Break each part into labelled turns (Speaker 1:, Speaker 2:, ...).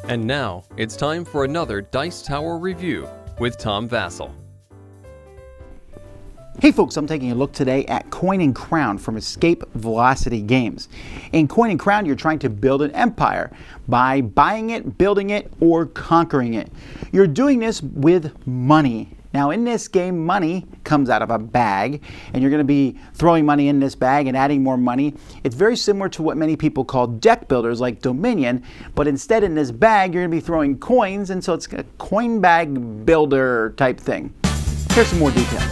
Speaker 1: And now, it's time for another Dice Tower review with Tom Vasel.
Speaker 2: Hey folks, I'm taking a look today at Coin and Crown from Escape Velocity Games. In Coin and Crown, you're trying to build an empire by buying it, building it, or conquering it. You're doing this with money. Now in this game, money comes out of a bag, and you're going to be throwing money in this bag and adding more money. It's very similar to what many people call deck builders like Dominion, but instead in this bag, you're going to be throwing coins, and so it's a coin bag builder type thing. Here's some more details.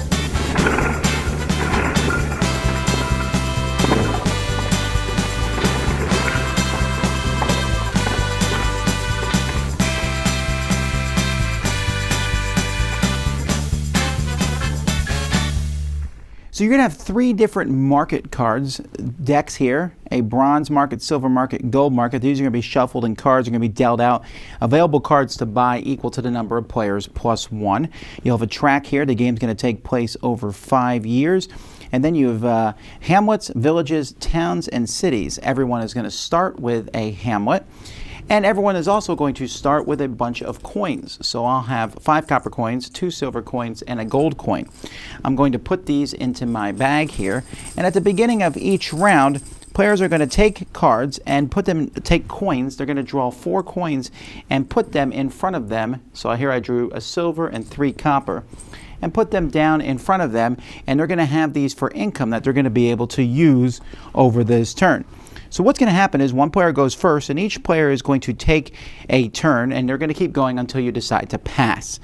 Speaker 2: So you're going to have three different market cards, decks here, a bronze market, silver market, gold market. These are going to be shuffled and cards are going to be dealt out. Available cards to buy equal to the number of players plus one. You'll have a track here. The game's going to take place over 5 years. And then you have hamlets, villages, towns, and cities. Everyone is going to start with a hamlet. And everyone is also going to start with a bunch of coins. So I'll have 5 copper coins, 2 silver coins, and a gold coin. I'm going to put these into my bag here. And at the beginning of each round, players are going to take cards and take coins. They're going to draw 4 coins and put them in front of them. So here I drew a silver and 3 copper. And put them down in front of them. And they're going to have these for income that they're going to be able to use over this turn. So what's going to happen is one player goes first, and each player is going to take a turn, and they're going to keep going until you decide to pass.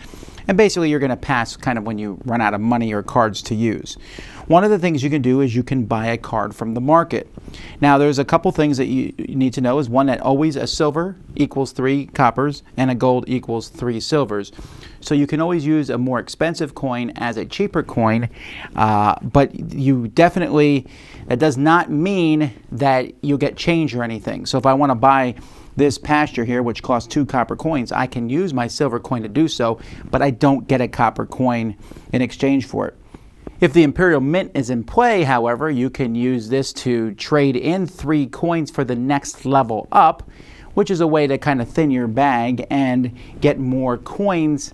Speaker 2: And basically, you're going to pass kind of when you run out of money or cards to use. One of the things you can do is you can buy a card from the market. Now, there's a couple things that you need to know. Is one, that always a silver equals 3 coppers, and a gold equals 3 silvers. So you can always use a more expensive coin as a cheaper coin, but you definitely, that does not mean that you'll get change or anything. So if I want to buy this pasture here, which costs 2 copper coins, I can use my silver coin to do so, but I don't get a copper coin in exchange for it. If the Imperial Mint is in play, however, you can use this to trade in 3 coins for the next level up, which is a way to kind of thin your bag and get more coins,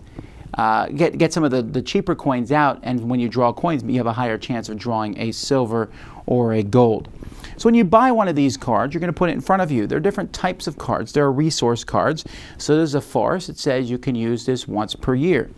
Speaker 2: get some of the cheaper coins out, and when you draw coins, you have a higher chance of drawing a silver or a gold. So when you buy one of these cards, you're going to put it in front of you. There are different types of cards. There are resource cards. So there's a forest. It says you can use this once per year.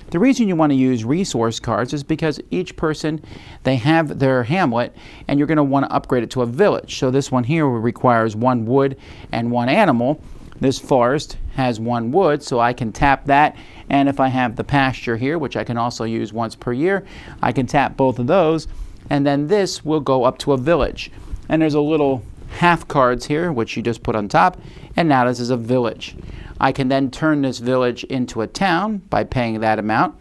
Speaker 2: The reason you want to use resource cards is because each person, they have their hamlet, and you're going to want to upgrade it to a village. So this one here requires 1 wood and 1 animal. This forest has 1 wood, so I can tap that. And if I have the pasture here, which I can also use once per year, I can tap both of those. And then this will go up to a village. And there's a little half cards here, which you just put on top. And now this is a village. I can then turn this village into a town by paying that amount.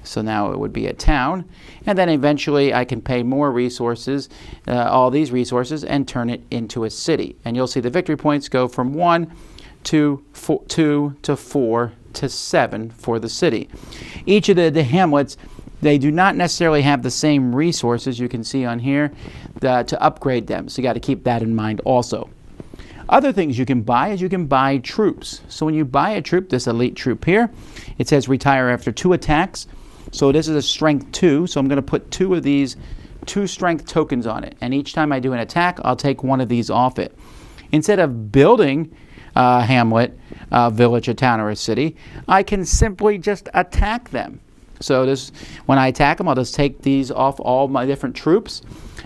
Speaker 2: So now it would be a town. And then eventually I can pay more resources, all these resources, and turn it into a city. And you'll see the victory points go from 1 to 2 to 4 to 7 for the city. Each of the hamlets, they do not necessarily have the same resources you can see on here to upgrade them. So you got to keep that in mind also. Other things you can buy is you can buy troops. So when you buy a troop, this elite troop here, it says retire after 2 attacks. So this is a strength 2. So I'm going to put 2 of these 2 strength tokens on it. And each time I do an attack, I'll take 1 of these off it. Instead of building a hamlet, a village, a town, or a city, I can simply just attack them. So this, when I attack them, I'll just take these off all my different troops.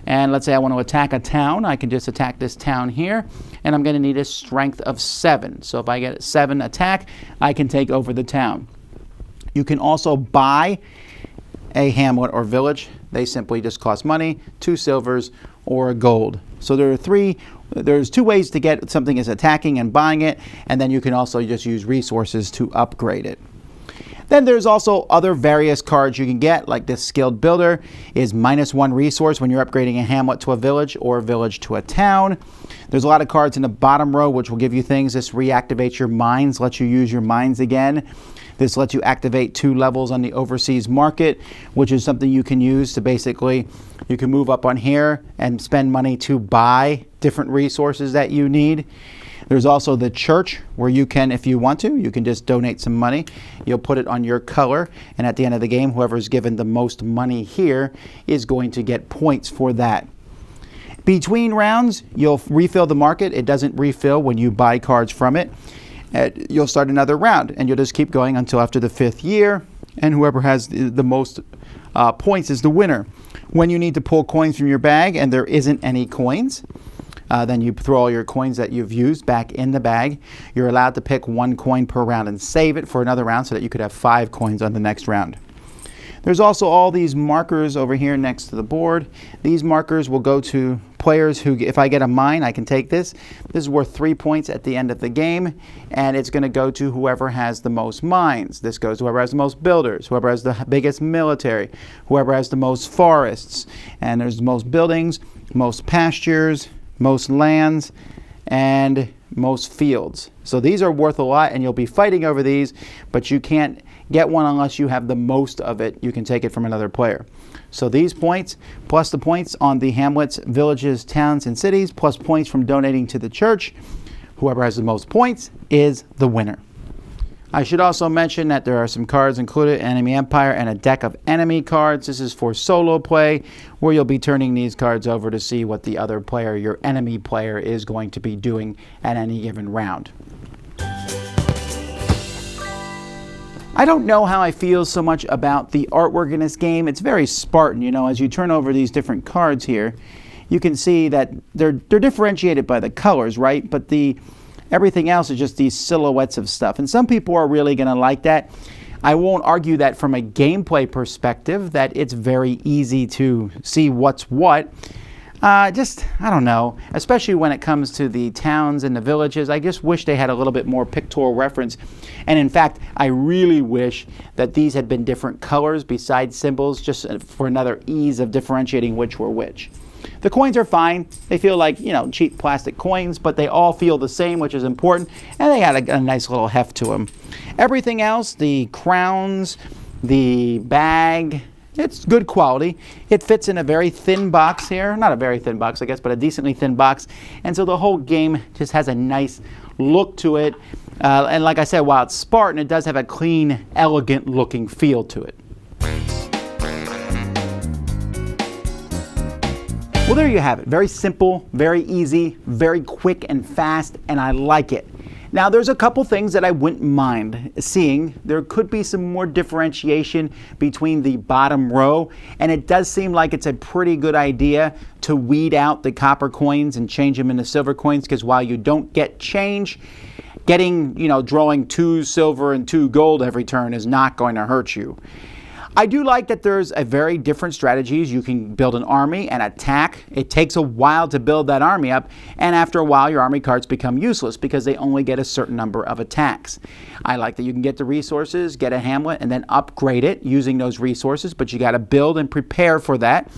Speaker 2: And let's say I want to attack a town. I can just attack this town here. And I'm going to need a strength of 7. So if I get a 7 attack, I can take over the town. You can also buy a hamlet or village. They simply just cost money, 2 silvers or a gold. So there's 2 ways to get something, is attacking and buying it. And then you can also just use resources to upgrade it. Then there's also other various cards you can get, like this Skilled Builder is -1 resource when you're upgrading a hamlet to a village or a village to a town. There's a lot of cards in the bottom row which will give you things. This reactivates your mines, lets you use your mines again. This lets you activate 2 levels on the overseas market, which is something you can use to basically, you can move up on here and spend money to buy different resources that you need. There's also the church, where you can, if you want to, you can just donate some money. You'll put it on your color, and at the end of the game, whoever's given the most money here is going to get points for that. Between rounds, you'll refill the market. It doesn't refill when you buy cards from it. You'll start another round, and you'll just keep going until after the 5th year, and whoever has the most points is the winner. When you need to pull coins from your bag and there isn't any coins, then you throw all your coins that you've used back in the bag. You're allowed to pick 1 coin per round and save it for another round so that you could have 5 coins on the next round. There's also all these markers over here next to the board. These markers will go to players who, if I get a mine, I can take this. This is worth 3 points at the end of the game, and it's going to go to whoever has the most mines. This goes to whoever has the most builders, whoever has the biggest military, whoever has the most forests. And there's the most buildings, most pastures, most lands, and most fields. So these are worth a lot, and you'll be fighting over these, but you can't get one unless you have the most of it. You can take it from another player. So these points, plus the points on the hamlets, villages, towns, and cities, plus points from donating to the church, whoever has the most points is the winner. I should also mention that there are some cards included, Enemy Empire and a deck of enemy cards. This is for solo play, where you'll be turning these cards over to see what the other player, your enemy player, is going to be doing at any given round. I don't know how I feel so much about the artwork in this game. It's very Spartan, you know. As you turn over these different cards here, you can see that they're differentiated by the colors, right? But everything else is just these silhouettes of stuff. And some people are really going to like that. I won't argue that from a gameplay perspective, that it's very easy to see what's what. I don't know, especially when it comes to the towns and the villages. I just wish they had a little bit more pictorial reference. And in fact, I really wish that these had been different colors besides symbols, just for another ease of differentiating which were which. The coins are fine. They feel like, you know, cheap plastic coins, but they all feel the same, which is important. And they had a nice little heft to them. Everything else, the crowns, the bag, it's good quality. It fits in a very thin box here. Not a very thin box, I guess, but a decently thin box. And so the whole game just has a nice look to it. And like I said, while it's Spartan, it does have a clean, elegant looking feel to it. Well, there you have it. Very simple, very easy, very quick and fast, and I like it. Now, there's a couple things that I wouldn't mind seeing. There could be some more differentiation between the bottom row, and it does seem like it's a pretty good idea to weed out the copper coins and change them into silver coins, because while you don't get change, getting, drawing 2 silver and 2 gold every turn is not going to hurt you. I do like that there's a very different strategies. You can build an army and attack. It takes a while to build that army up, and after a while your army cards become useless because they only get a certain number of attacks. I like that you can get the resources, get a hamlet, and then upgrade it using those resources, but you got to build and prepare for that.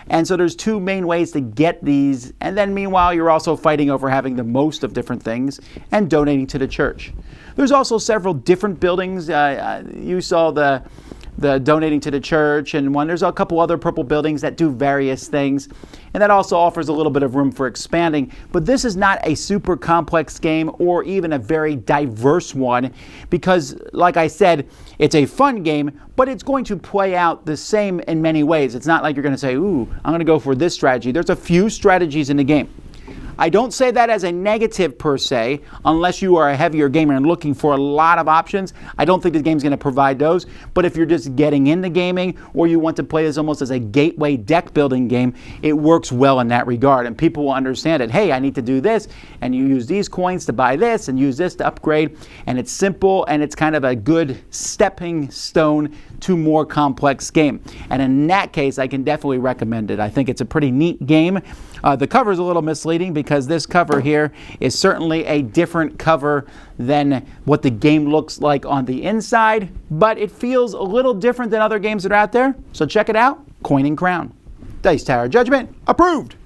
Speaker 2: And so there's 2 main ways to get these, and then meanwhile you're also fighting over having the most of different things and donating to the church. There's also several different buildings. You saw the donating to the church, and there's a couple other purple buildings that do various things, and that also offers a little bit of room for expanding. But this is not a super complex game or even a very diverse one, because like I said, it's a fun game, but it's going to play out the same in many ways. It's not like you're going to say, ooh, I'm going to go for this strategy. There's a few strategies in the game. I don't say that as a negative per se, unless you are a heavier gamer and looking for a lot of options. I don't think the game's going to provide those. But if you're just getting into gaming, or you want to play this almost as a gateway deck building game, it works well in that regard. And people will understand it. Hey, I need to do this, and you use these coins to buy this, and use this to upgrade. And it's simple, and it's kind of a good stepping stone to more complex game. And in that case, I can definitely recommend it. I think it's a pretty neat game. The cover is a little misleading because this cover here is certainly a different cover than what the game looks like on the inside, but it feels a little different than other games that are out there. So check it out, Coin and Crown. Dice Tower Judgment approved.